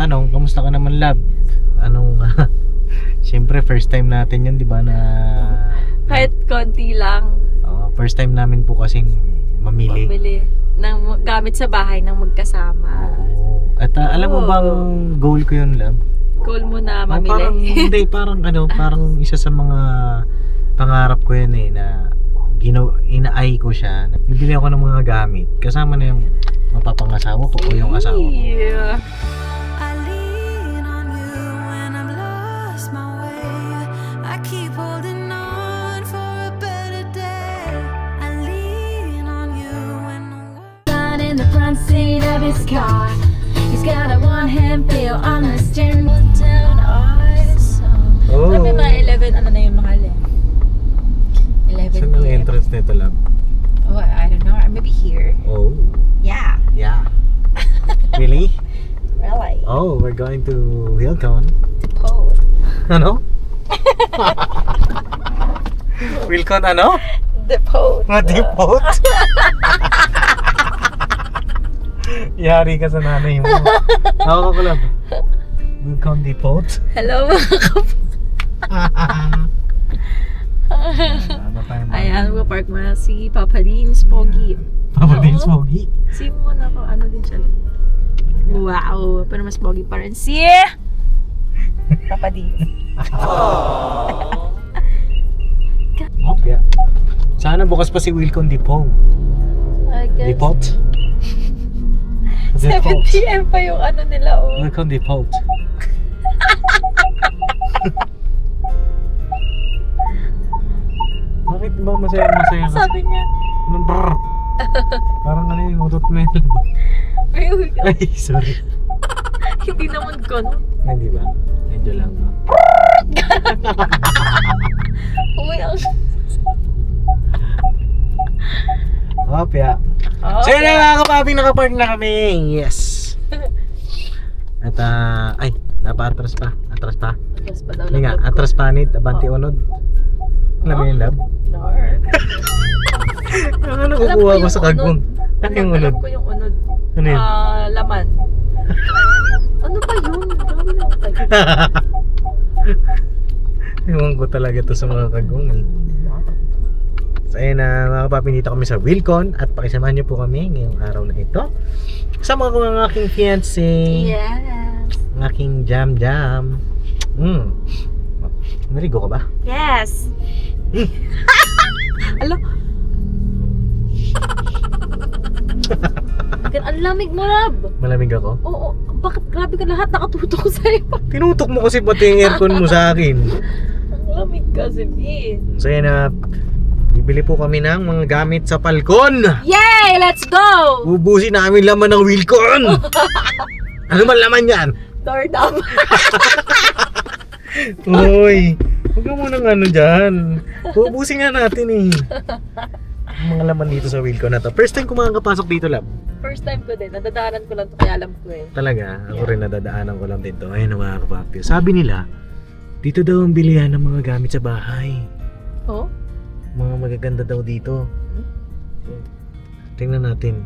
Ano, kamusta ka naman, love? Anong, siyempre first time natin yun, di ba, na... Kahit konti lang. First time namin po kasing mamili. Pabili ng gamit sa bahay ng magkasama. At alam mo bang goal ko yun, love? Goal mo na Parang, mamili. hindi, parang isa sa mga pangarap ko yun eh, na ina-eye ko siya. Bibili ako ng mga gamit, kasama na yung mapapangasawa ko o yung asawa ko. Yeah. I lean on you when I'm lost my way. I keep holding on for a better day. I lean on you when I'm in the front seat of his car. He's got a one-hand feel on the steering wheel down eyes. Oh. Sabi mga 11, ano na yung mahal eh? 11 Saan ang PM. entrance nito, love? Oh, I don't know. Maybe here. Oh, Yeah. yeah. Really? Really? Oh, we're going to Wilcon. The pole. Ano? Wilcon ano? The pole. Madipot? Yari ka sa nanay mo. Ako ko lang. Wilcon Depot? Hello mga Ano tayo mga? Ayan, mag-park mo na si Papa Dean's Pogi. Papa Dean's Oo. Pogi. Si mo na ko, ano din siya. Wow, pero mas pogi pa rin si Papa Dean. Okay. Sana bukas pa si Wilcon Depot. I guess Depot? 7 PM pa yung ano nila, oh. Wilcon Depot. Bakit ba masaya ka? Sabi niya, Anong brrr? Parang ano yung utot mo yun. ay, Ay, sorry. hindi naman ganun. Hindi ba? Medyo lang, no? Uy, ang... Opya. Oh, So yun na mga kapapi, nakapark na kami. Yes. At ay, napa-atras pa. Atras pa. Yes, pa daw Hindi nga, lang ko. atras panit, abanti unod. Alam mo yun, love? Lord. Ano nakukuha ko sa kagong? Ano yung unod? Alam ko yung unod. Ano yun? Laman. Ano ba yun? Grabe na tayo. Ewan ko talaga to sa mga kagong eh. So ayun na mga kapapi, dito kami sa Wilcon at pakisamahan niyo po kami ngayong araw na ito. Kasama ko ang aking fiancé, Yes. ang aking jam-jam. Narigo ka ba? Yes. Alo. Ang lamig mo, Rab. Malamig ako? Oo, bakit grabe ka lahat nakatutok sa'yo? Tinutok mo kasi pati yung aircon mo sa akin. Ang lamig kasi, eh. So yan na, bibili po kami ng mga gamit sa Falcon. Yay! Let's go! Ubusin namin laman ng Wilcon. Ano man laman yan? Doorknob. Uy, huwag ka munang ano dyan. Ubusin nga natin eh. Ang mga laman dito sa Wilcon na to. First time ko makakapasok dito, lab. First time ko din. Nadadaanan ko lang to kaya alam ko eh. Talaga, ako rin nadadaanan ko lang dito. Ayun ang mga kapapyo. Sabi nila, dito daw ang bilihan ng mga gamit sa bahay. Oh? Mga magaganda daw dito. Tingnan natin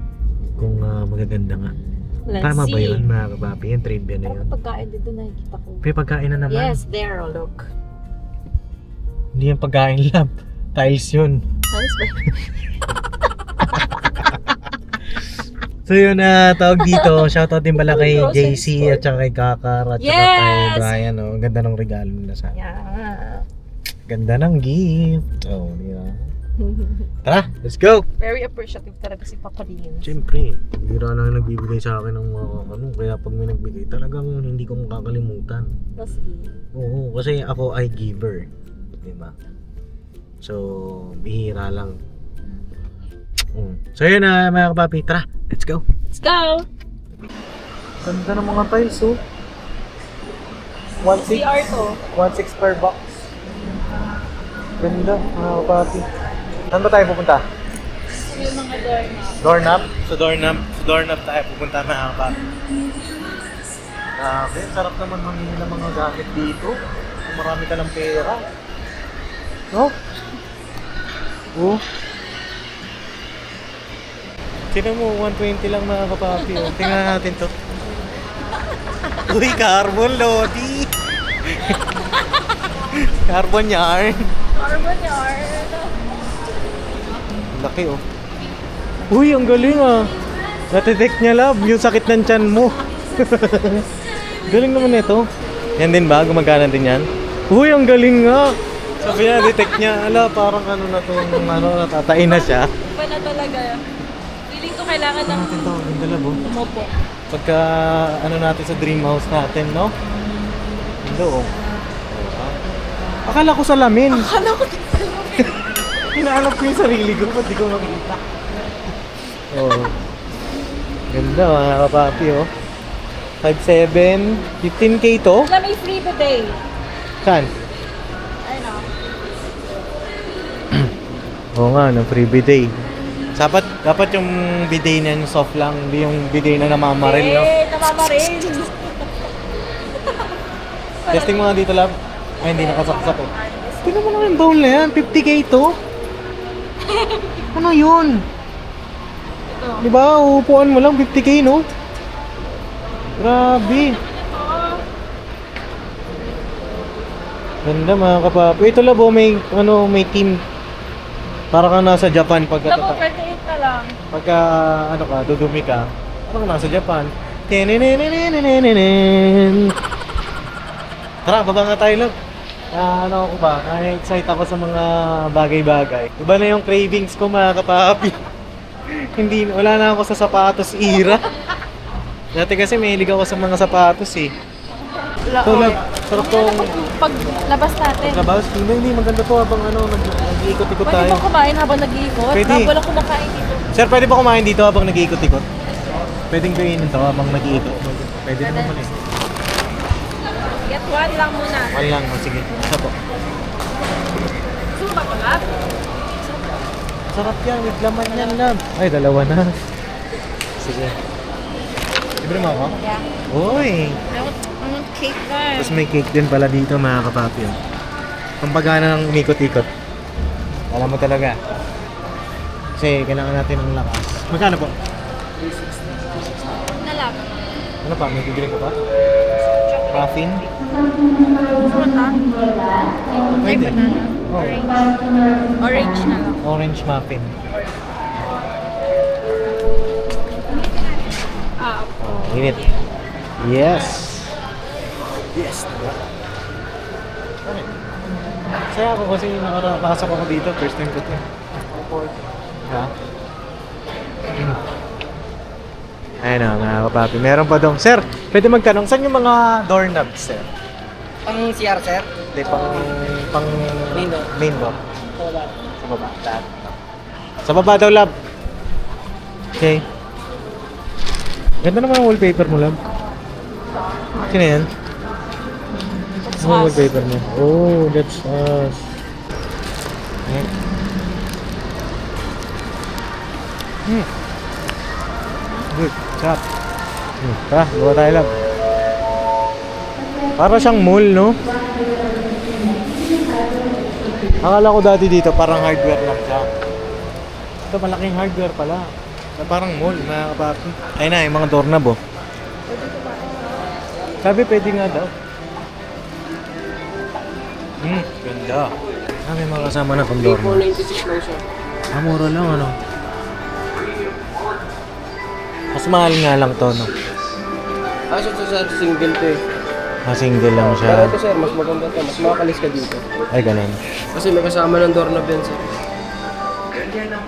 kung magaganda nga. Let's Tama ba see. yun mga kapapi? Yung trivia na yun. Parang pagkain dito nakikita ko. May pagkain na naman. Yes, there, oh, look. Hindi yung pagkain, lab. Tiles yun. Nice ba? So yun na tawag dito. Shoutout din pala kay Grocery JC store. at saka kay Kakar at saka Yes! kay Brian. Oh. Ganda ng regalo nila sa akin. Yeah. Ganda ng gift. Oh, di ba? Tara, let's go! Very appreciative talaga si Papa Dean. Siyempre, bira lang nagbibigay sa akin ng mga ano. Kaya pag may nagbigay, talagang hindi ko makakalimutan. Kasi, Oo, kasi ako ay giver. Di ba? So, bihira lang. So yun na mga kapapi, tara, let's go! let's go! Ganda ng mga tiles, oh. 1.6 CR to. 1.6 per box. Ganda, mga kapapi. Saan ba tayo pupunta? Yung mga door na. Doorknob? Sa doorknob tayo pupunta, mga kapapi. Grabe, sarap naman mamili ng mga gamit dito. Kung marami ka ng pera. No? Oh. Tingnan mo, 120 lang mga kapapi. Oh. Tingnan natin to. Uy, carbon, Lodi. Carbon yarn. Carbon yarn. Laki, oh. Uy, ang galing, ah. Natitake niya, love, yung sakit ng tiyan mo. Galing naman ito. Yan din ba? Gumagana din yan? Uy, ang galing nga. Sabi niya, detect niya. Ala, parang ano na to, natatain na siya. Iba na talaga. Feeling ko kailangan ng Natin to, ganda love, oh. umupo. Pagka ano natin sa dream house natin, no? Ganda, oh. Akala ko salamin. Akala ko Hinahanap ko yung sarili ko, ba't di ko makita? Oh. Ganda, mga kapapi, oh. 5'7", 15K to? wala may free today. Saan? Ayun o. Oo nga, no, free bidet. Dapat yung bidet na yung soft lang, hindi yung bidet na namamaril, no? Namamaril. Testing mo nga dito, love. Ay, hindi nakasaksak, oh. Tingnan mo lang yung bowl na yan, 50K to? Ano yun? Ito. Diba, uupuan mo lang, 50K, no? Grabe. Ganda, mga kapapi. Ito, labo, may team. Para kang nasa Japan pagka Ito po, 28 na lang. pagka ano ka, dudumi ka. Parang nasa Japan. Tininininininininin. Tara, baba nga tayo, love. Ano ako ba? Na-excite ako sa mga bagay-bagay. Iba na yung cravings ko, mga kapapi. Wala na ako sa sapatos era. Dati kasi mahilig ako sa mga sapatos eh. So, love, sarap tong Pag labas natin. labas. Hindi, maganda to habang nag-iikot-ikot Pwede tayo. ba kumain habang nag-iikot? Pwede. Habang walang kumakain dito. Sir, pwede ba kumain dito habang nag-iikot-ikot? Pwedeng kainin to habang nag-iikot. Pwede naman eh. Get one lang muna. Wala lang, oh, sige. Isa po. Gusto mo ba kulap? Sarap yan, with laman yan, love. Ay, dalawa na. Sige. Libre mo ako? Yeah. Uy! I want cake guys. Tapos may cake din pala dito, mga kapapi. Oh. Pampagana ng umikot-ikot. Alam mo talaga. Kasi kailangan natin ng lakas. Magkano po? Nalap. Ano pa? May bibili ka pa? Muffin? Fruit ah. Ay, Pwede. banana. Oh. Orange na lang. Orange muffin. Ah, Oh, init. Yes! Yes! Diba? Okay. Saya ako kasi nakapasok ako dito. First time ko ito. Ha? Ayun o, mga kapapi. Meron pa dong. Sir, pwede magtanong, saan yung mga doorknobs, sir? Pang CR, sir? Hindi, pang Main door. main door. Sa baba. Sa baba daw, lab. Okay. Ganda naman ang wallpaper mo, lab. Sino yan? Ano ang wallpaper mo? Oh, that's us. Okay. Good. Sarap. Tara, bawa tayo, lab. Para siyang mall, no? Akala ko dati dito parang hardware lang siya. Ito malaking hardware pala. Na parang mall, mga kapapi. Ayun na, yung mga doorknob, oh. Sabi pwede nga daw. Ganda. Ah, may mga kasama na pang doorknob. 496 lang siya. Ah, mura lang, ano? Mas mahal nga lang to, no? Ito sir, single to eh. Ah, single lang Pero siya. ito sir, mas maganda to. Mas makakalis ka dito. Ay, ganun. Kasi may kasama ng doorknob yan sir.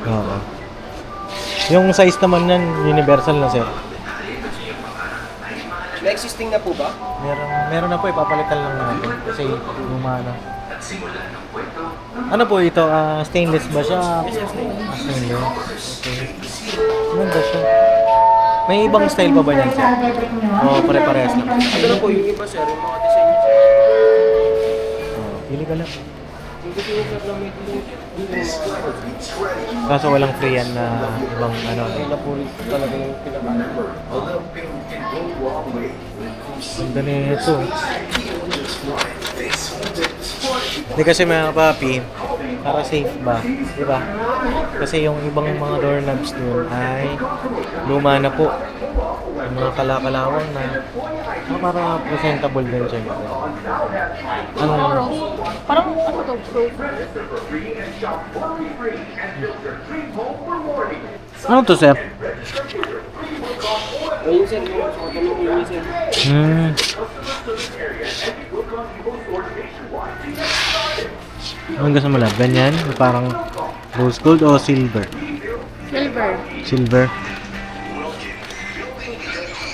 Oo. Yung size naman yan, universal na, sir. May existing na po ba? Meron na po, ipapalitan lang natin. Kasi lumana. Ano po ito? Stainless ba siya? Stainless. Okay. Ganda siya. May ibang style pa ba yan, sir? Oo, pare-parehas lang. Ito na po yung iba sir, yung mga design niya. Oo, pili ka lang. Hindi ko yung sir na may Kaso walang free yan na ibang ano. Ay na po rin talaga yung pinakain. Ganda na ito. Hindi kasi mga papi, para safe ba? Diba? Kasi yung ibang mga doorknobs doon ay luma na po. Yung mga kalakalawang na para presentable din siya. Anong Parang ano to, bro? ano to, sir? Ayun sir, yung katanong yun sir. Anong gusto mo lang? Ganyan? Parang rose gold o silver? Silver. Silver.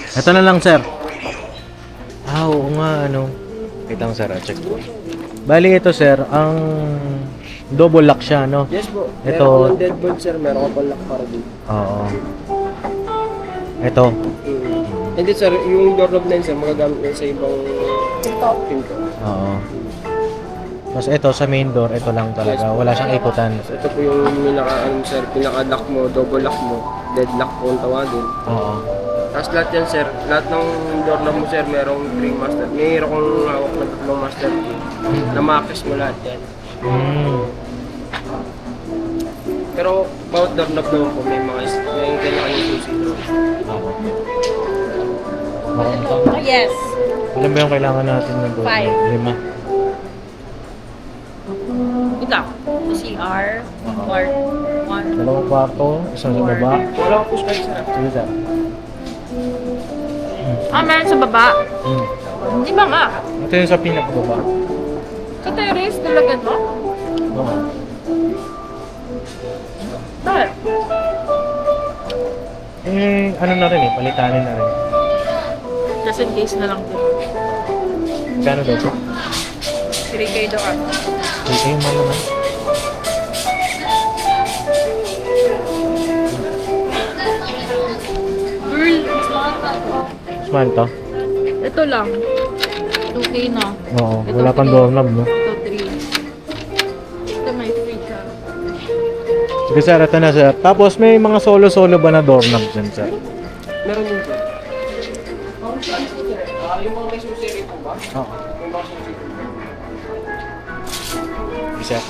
Ito na lang, sir. Oo nga, ano. Wait lang, sir. Check ko. Bali, ito, sir. Ang double lock siya, no? Yes po. Ito. Meron akong deadbolt sir, meron akong lock para dito. Oo. Ito. Hindi sir, yung doorknob na yun sir, magagamit na sa ibang pinto. Oo. Tapos ito, sa main door, ito lang talaga. Wala siyang iputan. So, ito po yung pinaka-lock mo, double lock mo, deadlock po ang tawagin. Oo. Tapos lahat yan sir, lahat ng doorknob mo sir, merong 3 master. Mayroon akong hawak na 3 master key. Na-max mo lahat yan. Pero bawat doorknob naman po, may kailangan yung susi doon. Oo. Yes. Ilan ba yung kailangan natin ng door? 5. 5. Ito. CR. Part 1. Dalawang kwarto, isang sa baba. Wala akong push bike sir. Sige, sir. Meron sa baba. Hindi ba nga? Ito yung sa pinakababa. Sa terrace talaga to? Oo. Bakit? Ano na rin palitanin na rin. Just in case na lang din. Kano daw ito? 3K daw ka. Okay, man naman. Girl, mas mahal na to. Small to? Ito lang. 2K na. Oo, Ito wala pang free. doorknob, no? Ito 3. Ito may free ka. Sige, sir, ito na, sir. Tapos may mga solo-solo ba na doorknob dyan, sir? Meron yun sir. Yung mga may susi rin po ba? Oo. Yung mga susi. Sige, sir.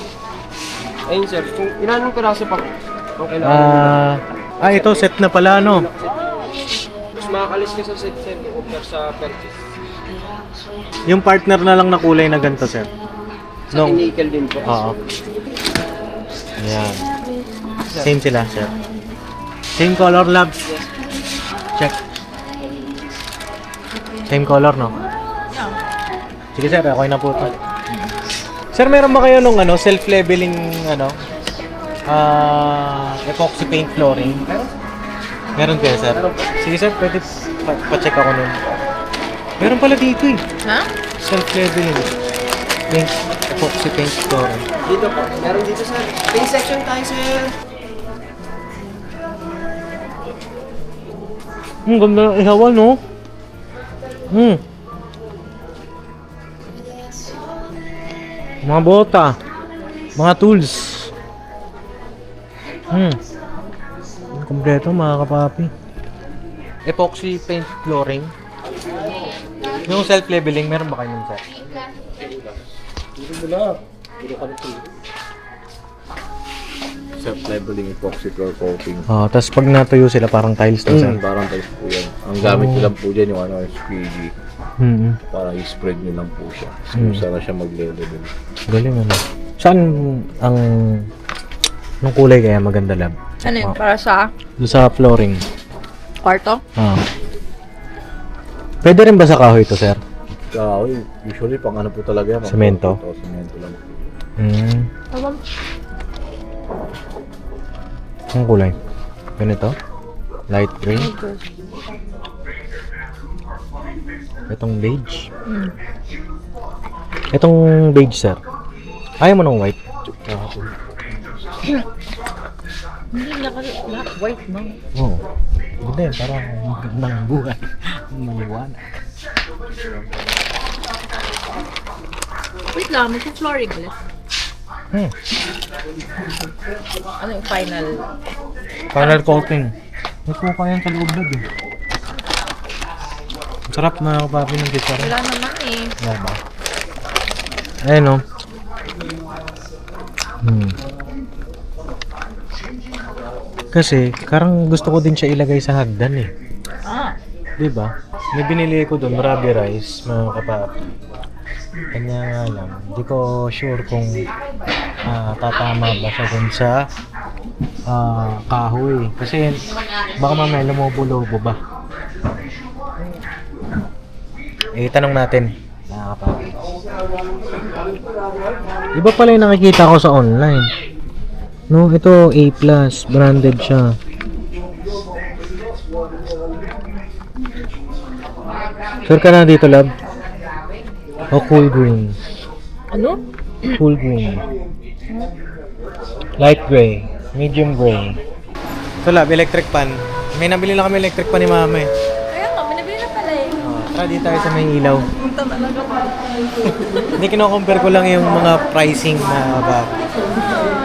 Ayun sir, kung ilan yung piraso pa? Kung kailangan. Ito, set na pala, no? Mas makakalis ka sa set sir, compare sa purchase. Yung partner na lang na kulay na ganito, sir. Sa nickel din po. Oo. Ayan. Same sila, sir. Same color, labs. Check. Same color, no? Yeah. Sige, sir. Okay na po ito. Sir, meron ba kayo nung self-leveling, epoxy paint flooring? Meron kayo, sir? Sige, sir. Pwede pa-check ako nun. Meron pala dito, eh. Ha? Self-leveling. Paint, epoxy paint flooring. Dito po, meron dito sir. Paint section tayo sir. Ganda ng ihawan, no? Mga bota. Mga tools. Kompleto, mga kapapi. Epoxy paint flooring. Yung self-leveling, meron ba kayo nun, sir? Dito mo na. Dito ka nito. Self-leveling epoxy floor coating. Tapos pag natuyo sila, parang tiles to, sir. Parang tiles po yan. Ang gamit nyo lang po dyan yung squeegee. Para i-spread nyo lang po siya. Kung saan na siya mag-level. Galing, ano? Saan anong kulay kaya maganda, lab? Ano yun? Para sa Doon sa flooring. kwarto? Pwede rin ba sa kahoy to, sir? Kahoy, usually pang ano po talaga yan. Semento? Semento lang po. Tawag. Anong kulay? Ganito? Light gray? Itong beige? Itong beige, sir. Ayaw mo ng white? Hindi na white no? Oo. Ganda yan, parang magandang buhay. Maliwanag. Wait lang, mag-flooring ulit. Ano yung final? Final coating. May kuka yan sa loob na din. Ang sarap na nakapapi ng pizza. Wala naman eh. Wala ba? Ayun, no? Kasi, karang gusto ko din siya ilagay sa hagdan, eh. Diba? May binili ko doon, Rabi Rice, mga kapapi. Kanya nga lang, hindi ko sure kung tatama ba siya dun sa kahoy. Kasi baka mamaya lumobo-lobo ba. Tanong natin, mga kapapi. Iba pala yung nakikita ko sa online. No, ito A+, branded siya. Sure ka na dito, love? O cool green? Ano? Cool green. Light gray. Medium gray. Ito, love, electric pan. May nabili lang kami electric pan ni mama eh. Kaya nga, manabili na pala eh. Tara, dito tayo sa may ilaw. Punta talaga pa. Hindi, kino-compare ko lang yung mga pricing na ba.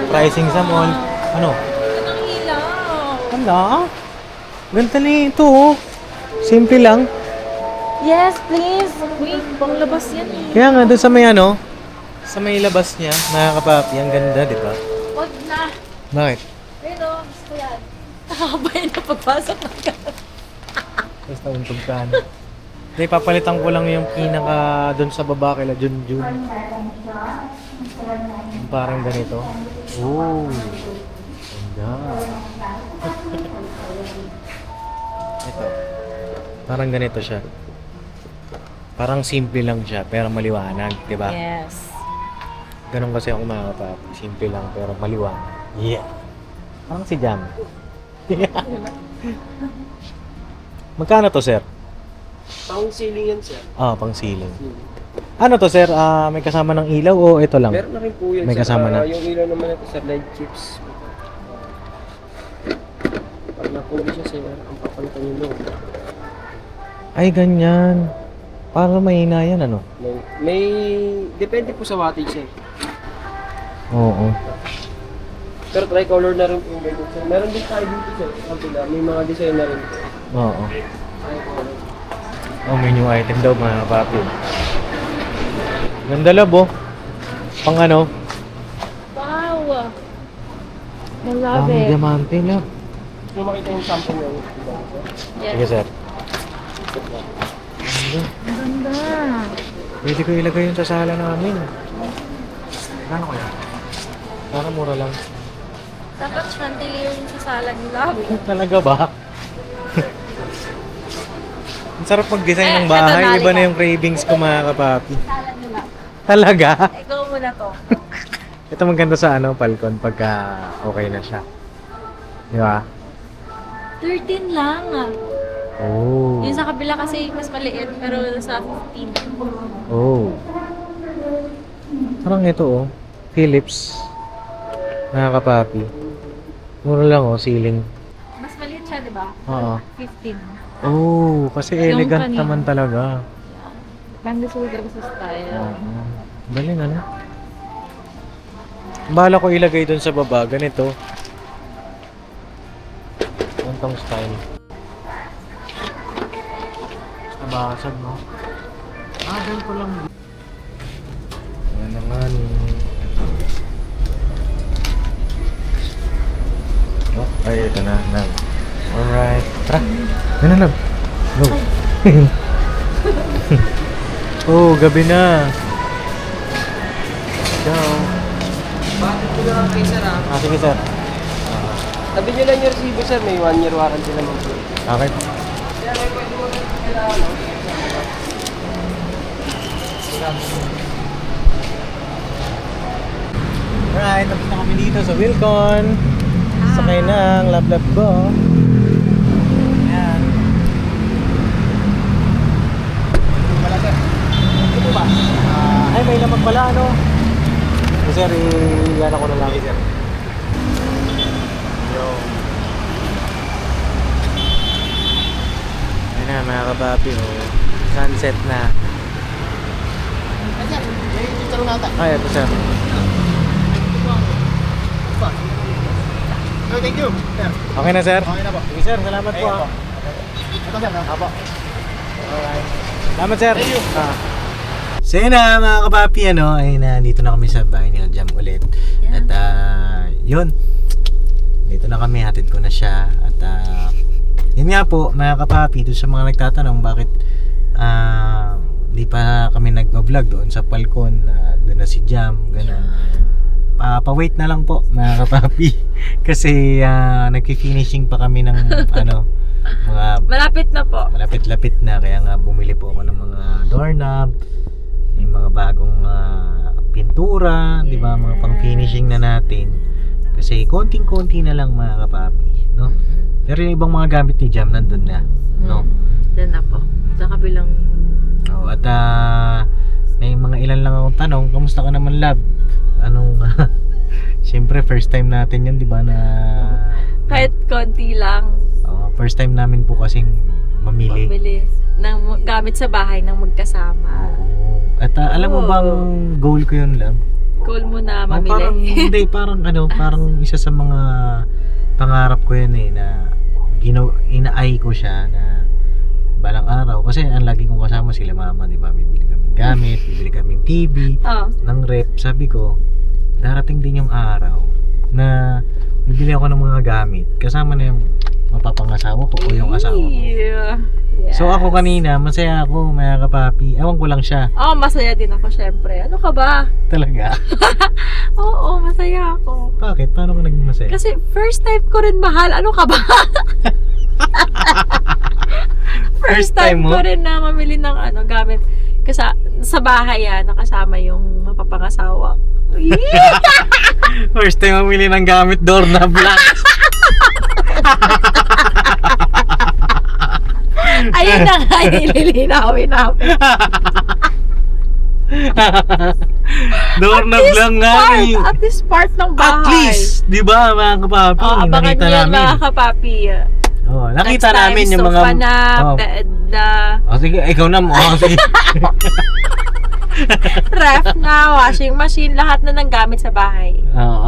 Pricing sa mall. Ano? Ito ng ilaw. Hala? Ganda na ito oh. Simple lang. Yes, please. Wait, panglabas yan eh. Kaya nga, doon sa may ano, sa may labas niya, mga kapapi, ang ganda, di ba? Wag na. Bakit? Pero, gusto yan. Nakakabayan na pagpasok ng kama. Tapos nauntog ka na. Hindi, papalitan ko lang yung pinaka doon sa baba kila Junjun. Yung parang ganito. Oh, ganda. Ito. Parang ganito siya. Parang simple lang siya, pero maliwanag, di ba? Yes. Ganun kasi ako mga kapapi. Simple lang, pero maliwanag. Yeah. Parang si Jam. Magkano to, sir? Pang ceiling yan, sir. Pang ceiling. Ano to, sir? May kasama ng ilaw o ito lang? Meron na rin po yan, May sir. kasama na. Yung ilaw naman ito, sir, light chips. Pag napuwi siya, sir, ang papalitan yung loob. Ay, ganyan. Para mahina yan, ano? May depende po sa wattage, sir. Oo. Pero tricolor na rin po yung ganyan, sir. Meron din tayo dito, sir. Kabila, may mga design na rin po. Oo. Tricolor. Oh, may new item daw, mga kapapi. Ganda lab, oh. Pang ano? Wow. I love Pang it. diamante, lab. Kung makita yung sample nyo, Sige, sir. Ganda. Ang ganda. Pwede ko ilagay yun sa sala namin. Gano'n kaya? Para mura lang. Dapat chandelier yung sa sala ni Love. Talaga ba? Ang sarap mag-design ng Ito, bahay. nalika. Iba na yung cravings ko, mga kapapi. Sala ni Love. Talaga? Ikaw muna to. Ito maganda sa ano, Falcon, pagka okay na siya. Di ba? 13 lang. Oh. Yung sa kabila kasi mas maliit, pero sa 15. Oh. Parang ito, oh. Philips. Mga kapapi. Mura lang, oh, ceiling. Mas maliit siya, di ba? Oo. 15. Oh, kasi Yung elegant kanina. naman talaga. Banda sa talaga sa style. Oo. Galing, ano? Bahala ko ilagay dun sa baba. Ganito. Gantong style. Nabasag, no? Ganito lang. Ano naman. Oh, ay, ito na. Alright. Tara. Yan na, love. Go. Oh, gabi na. Ciao. bakit ko lang kay sir, ha? Sige, sir. Sabi nyo lang yung resibo, sir. May 1 year warranty naman po. Okay. Alright, tapos na kami dito sa Wilcon. Sakay ng lab-lab ko. Ayan. Wala, sir. Ito ba? Ay, may lamag pala, ano? Sir, i-ano ko na lang. Sir. Yo. Ayun na, mga kapapi, oh. Sunset na. Ay, ito, sir. Thank you. Sir. Okay na, sir? Okay na po. Sige, sir. Salamat po, ah. Ito sir. Apo. Alright. Salamat, sir. So yun na, mga kapapi, ano, ay nandito na kami sa bahay ni Jam ulit. Yeah. At yun, dito na kami, hatid ko na siya. At Yun nga po, mga kapapi, doon sa mga nagtatanong bakit di pa kami nag-vlog doon sa Falcon, doon na si Jam, gano'n. Pa-wait na lang po, mga kapapi. Kasi nagki-finishing pa kami ng mga Malapit na po. malapit-lapit na, kaya nga bumili po ako ng mga doorknob, yung mga bagong pintura, di ba, mga pang-finishing na natin. Kasi konting-konti na lang, mga kapapi, no? Pero yung ibang mga gamit ni Jam nandun na, no? Doon na po. Sa kabilang... Oh, at may mga ilan lang akong tanong, kamusta ka naman, love? Anong siyempre first time natin 'yun, 'di ba, na Kahit konti lang. first time namin po kasing mamili. Pabili ng gamit sa bahay ng magkasama. Oo. At alam mo bang goal ko 'yun, love? Goal mo na Parang mamili. hindi, parang isa sa mga pangarap ko 'yan na ina-eye ko siya na balang araw, kasi ang lagi kong kasama sila mama, di ba? Bibili kaming gamit, bibili kaming TV, ng rep. Sabi ko, darating din yung araw na bibili ako ng mga gamit kasama na yung mapapangasawa ko o yung asawa ko. Yeah. So ako kanina, masaya ako, mga kapapi. Ewan ko lang siya. Masaya din ako syempre. Ano ka ba? Talaga. Oo, masaya ako. Bakit? Paano ka naging masaya? Kasi first time ko rin mahal. Ano ka ba? First time mo? ko rin na mamili ng gamit. Kasi sa bahay nakasama yung mapapangasawa. First time mamili ng gamit, doorknob lang. Ayun na nga, ililinawin namin. Doorknob lang nga. At this part ng bahay. At least, di ba, mga kapapi? Abangan nakita niyo yan, namin. mga kapapi. Nakita Next time, namin yung mga... sofa na, Oh. bed na, Sige, ikaw na mo. Sige. ref na, washing machine, lahat na ng gamit sa bahay.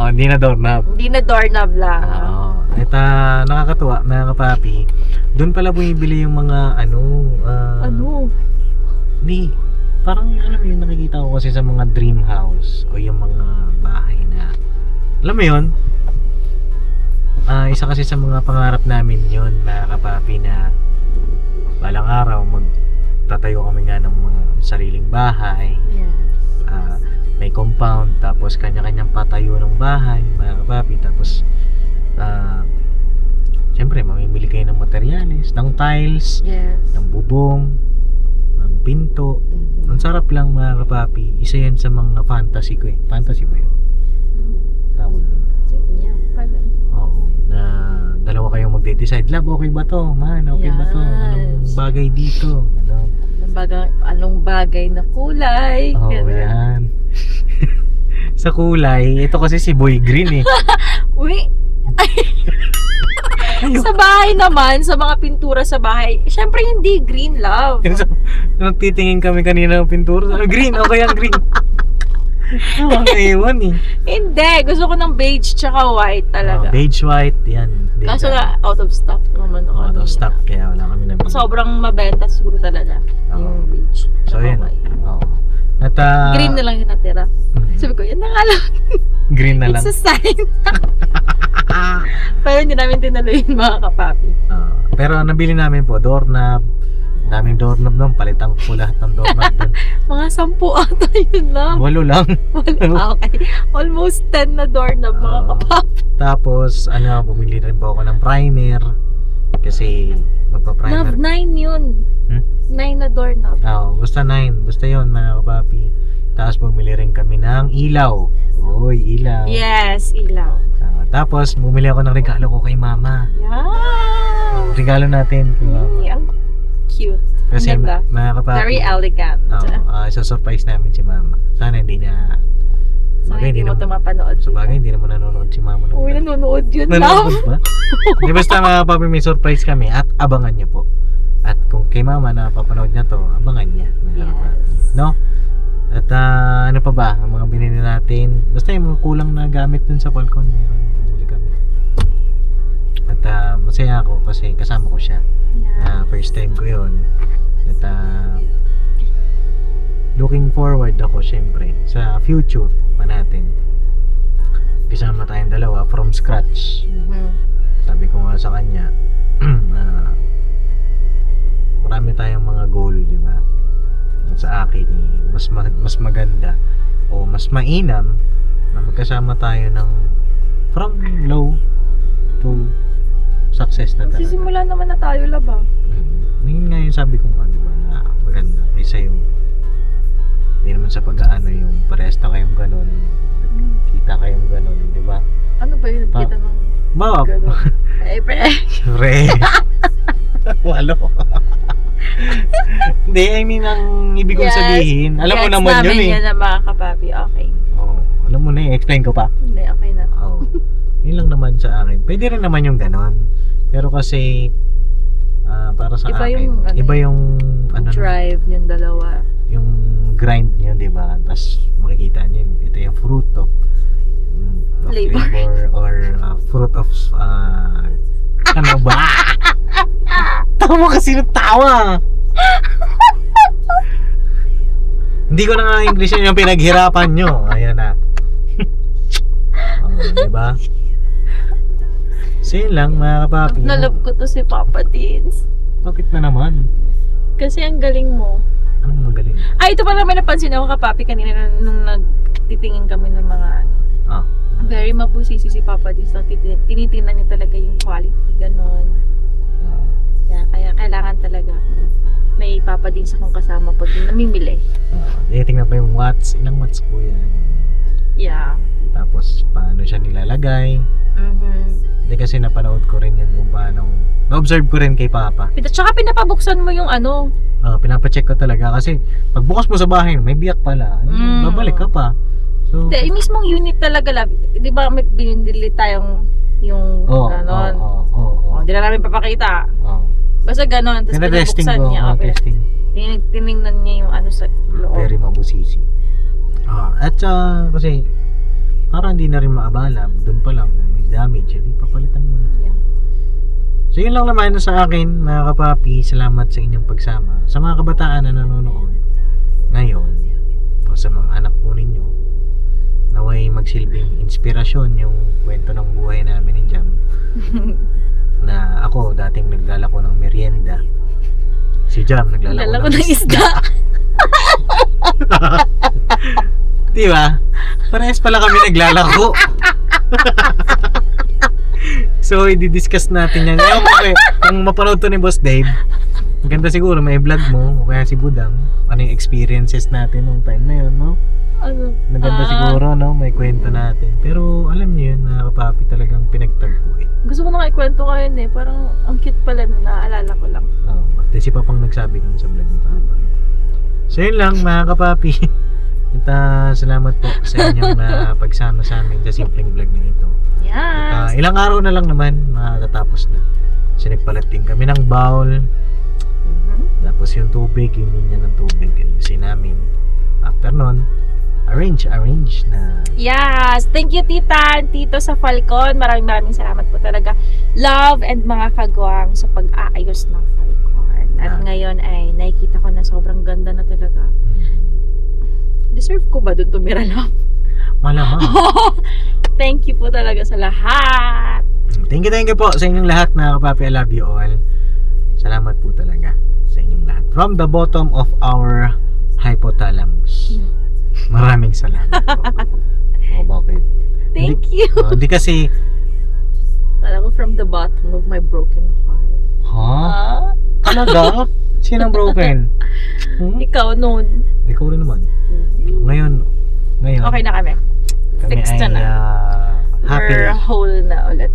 Hindi na doorknob. Hindi na doorknob lang. At nakakatuwa, mga kapapi. Doon pala bumibili yung mga Hindi, parang alam mo yun, nakikita ko kasi sa mga dream house o yung mga bahay na, alam mo yun, isa kasi sa mga pangarap namin yun, mga kapapi, na balang araw magtatayo kami nga ng mga sariling bahay. Yes. May compound, tapos kanya-kanyang patayo ng bahay, mga kapapi. Tapos syempre mamimili kayo ng materyales, ng tiles, Yes. ng bubong, ng pinto. Ang sarap lang, mga kapapi. Isa yan sa mga fantasy ko eh. Fantasy ba yun? Tawag doon. Yeah, pala. Oo. Na dalawa kayong magde-decide, love, okay ba to? Man, okay ba to? Anong Yes. bagay dito? Anong bagay na kulay? Oo, Ganun. yan. Sa kulay, ito kasi si Boy Green eh. Uy! Sa bahay naman, sa mga pintura sa bahay, syempre hindi green, love. So, nagtitingin kami kanina ng pintura. Sabi, green, okay ang green. Ang iwan eh. Hindi, gusto ko ng beige tsaka white talaga. Beige white, yan. Kaso nga, out of stock naman ako. Out of stock, kaya wala kami nabili. Sobrang mabenta siguro talaga yung beige. So tsaka yun. white. Oo. At Green na lang yung natira. Sabi ko, yan na nga lang. green na lang. It's a sign. Pero hindi namin tinuloy yung mga kapapi. Pero nabili namin po, doorknob. Daming doorknob nun, palitan ko po lahat ng doorknob dun. Mga 10 ata yun lang. 8 lang. Okay. Almost 10 na doorknob mga kapapi. Tapos, bumili rin po ako ng primer. Kasi magpa-primer. Love, 9 yun. 9 na doorknob. Basta 9. Basta yun, mga kapapi. Tapos bumili rin kami ng ilaw. Uy, ilaw. Yes, ilaw. Tapos, bumili ako ng regalo ko kay mama. Yeah. Regalo natin kay mama. Ang cute. Kasi Ang ganda. mga kapapi. Very elegant. Isa-surprise namin si mama. Sana hindi niya... So, hindi mo ito mapanood. Sa bagay, hindi naman nanonood si mama. Uy, nanonood yun, Nanonood love. ba? Di basta, mga kapapi, may surprise kami at abangan niyo po. At kung kay mama na papanood niya to, abangan niya. Mga kapapi. No? At ano pa ba ang mga binili natin? Basta yung mga kulang na gamit dun sa Falcon, meron bumili kami. At masaya ako kasi kasama ko siya. First time ko yun. At looking forward ako syempre sa future pa natin. Kasama tayong dalawa from scratch. Sabi ko nga sa kanya, marami tayong mga goal, di ba? Ang sa akin mas maganda o mas mainam na magkasama tayo ng from low to success na talaga. Sisimula naman na tayo, laba. Ngayon nga yung sabi ko nga, di ba, na maganda kaysa yung hindi naman sa pag-aano yung parehas na kayong ganon, kita kayong ganon, di ba? Ano ba yun? Kita ng Ba, gano'n? Eh, pre. Re. Walo. Hindi, I mean, ang ibig kong sabihin, alam mo naman yun eh. Yan na mga kapapi, okay. Oh, alam mo na eh, explain ko pa. Hindi, okay na. Oh. Yun lang naman sa akin. Pwede rin naman yung ganon. Pero kasi, para sa Iba akin, yung, ano, iba yung, ano, drive yung dalawa. yung grind nyo, di ba? Tapos makikita nyo, ito yung fruit of Labor. or fruit of, ano ba? Tawa kasi ng tawa. Hindi ko na nga English yun yung pinaghirapan nyo. Ayan na. Di ba? So yun lang, mga kapapi. Nalove ko to si Papa Teens. Bakit na naman? Kasi ang galing mo. Anong magaling? Ay, ito pala may napansin ako kapapi kanina nung nagtitingin kami ng mga ano. Ah. Very mabusisi si Papa Teens. Tinitingnan niya talaga yung quality, ganon. Kaya kailangan talaga may Papa Teens akong kasama pag namimili. Tingnan ko yung watts. Ilang watts po yan? Yeah. Tapos, paano siya nilalagay? Hindi kasi napanood ko rin yan kung paano. Na-observe ko rin kay Papa. Tsaka pinapabuksan mo yung ano. Pinapacheck ko talaga kasi pagbukas mo sa bahay, may biyak pala. Babalik ka pa. So, Yung mismong unit talaga lang. Di ba may binili tayong yung ganon. Hindi na namin papakita. Basta ganon. Tapos Tina-testing pinabuksan ko. niya. Testing. Tinignan niya yung ano sa loob. Very mabusisi. At kasi parang hindi na rin maabala. Doon pa lang kung may damage, hindi papalitan mo na. Yeah. So yun lang naman sa akin, mga kapapi. Salamat sa inyong pagsama. Sa mga kabataan na nanonood ngayon, o sa mga anak po ninyo, naway magsilbing inspirasyon yung kwento ng buhay namin ni Jam. Na ako, dating naglalako ng merienda. Si Jam, naglalako ng isda. Di ba? Parehas pala kami naglalako. So, i-discuss natin yan. Ewan ko kung mapanood to ni Boss Dave, maganda siguro may vlog mo, o kaya si Budang, ano yung experiences natin nung time na yun, no? Ano? Maganda siguro, no? May kwento natin. Pero, alam niyo yun, mga kapapi talagang pinagtagpo eh. Gusto ko na nga ikwento ngayon eh. Parang ang cute pala na naalala ko lang. At si Papang nagsabi kung sa vlog ni Papa. So, yun lang, mga kapapi. At salamat po sa inyong pagsama sa amin sa simpleng vlog na ito. At Yes. ilang araw na lang naman matatapos na. Kasi nagpalit din kami ng bowl. Tapos yung tubig, yung linya ng tubig, ayusin namin. After nun, arrange na. Yes. Thank you, Tita and Tito sa Falcon. Maraming salamat po talaga. Love and mga kagwang sa pag-aayos ng Falcon. At ngayon ay nakikita ko na sobrang ganda na talaga. Deserve ko ba doon tumira lang? Malamang. Thank you po talaga sa lahat. Thank you po sa inyong lahat, mga kapapi. I love you all. Salamat po talaga sa inyong lahat. From the bottom of our hypothalamus. Maraming salamat po. Bakit? Thank you. Hindi kasi, Talaga from the bottom of my broken heart. Talaga? Sinang broken? Ikaw noon. Ikaw rin naman. Ngayon. Okay na kami. Kami Fixed ay na. happy. We're whole na ulit.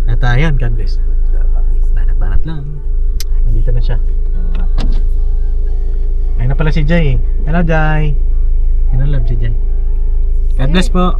At yun, God bless. Banat lang. Nandito na siya. Ayun na pala si Jay. Hello, Jay. Hello, love si Jay. God bless po.